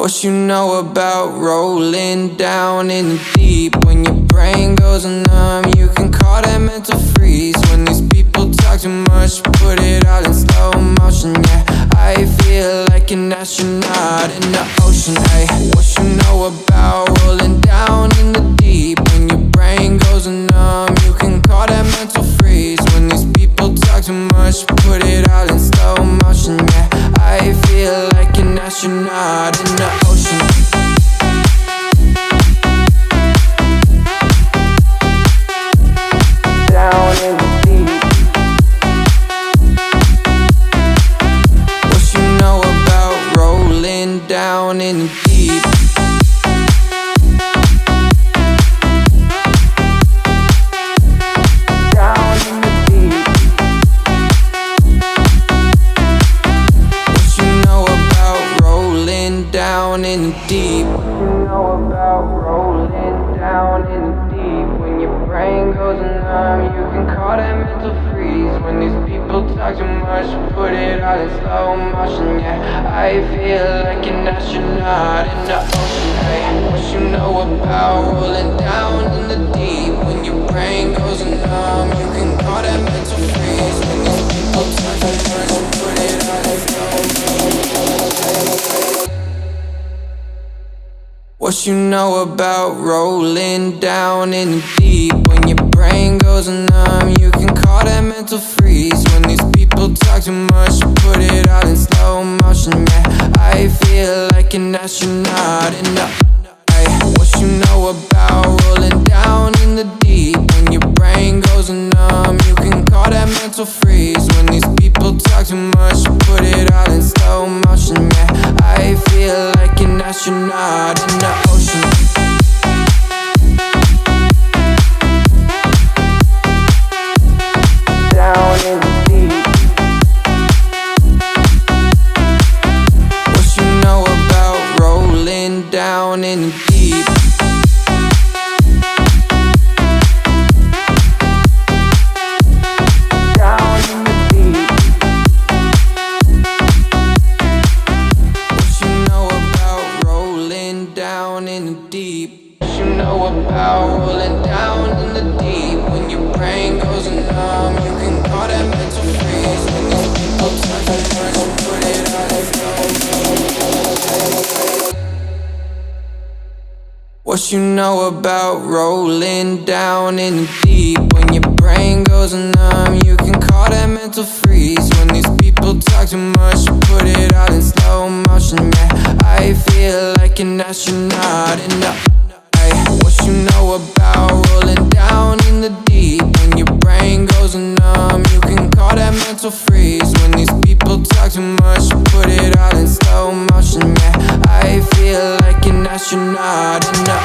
What you know about rolling down in the deep? When your brain goes numb, you can call that mental freeze. When these people talk too much, put it all in slow motion. Yeah, I feel like an astronaut in the ocean. Ay, what you know about rolling down in the deep? When your brain goes numb, you can call that mental freeze. When these people talk too much, put it all in slow motion. Yeah, I feel like an astronaut in the ocean. Down in the deep. What you know about rolling down in the deep? Down in the deep. What you know about rolling down in the deep? What you know about rolling down in the deep? When your brain goes numb, you can call that mental freeze. When these people talk too much, put it all in slow motion. Yeah, I feel like an astronaut in the ocean. Hey, what you know about rolling down in the deep? When your brain goes numb, you can call that mental freeze. When these people talk too much, put it all in slow motion. What you know about rolling down in the deep? When your brain goes numb, you can call that mental freeze. When these people talk too much, put it all in slow motion. Yeah, I feel like an astronaut in the ay, what you know about rolling down in the deep? When your brain goes numb, you can call that mental freeze. When these people talk too much, put it all in slow motion. Yeah, I feel like an astronaut in the ocean. Down in the deep. What you know about rolling down in the deep? Down in the deep. What you know about rolling down in the deep? What you know about rolling down in the deep? When your brain goes numb, you can call that mental freeze. When these people talk too much, put it all in slow motion. What you know about rolling down in the deep? When your brain goes numb, you can call that mental freeze. When these people talk too much, put it all in slow motion. Yeah, I feel like an astronaut in the ay, what you know about rolling down in the deep? When your brain goes numb, you can call that mental freeze. When these people talk too much, put it all in slow motion. Yeah, I feel like an astronaut in the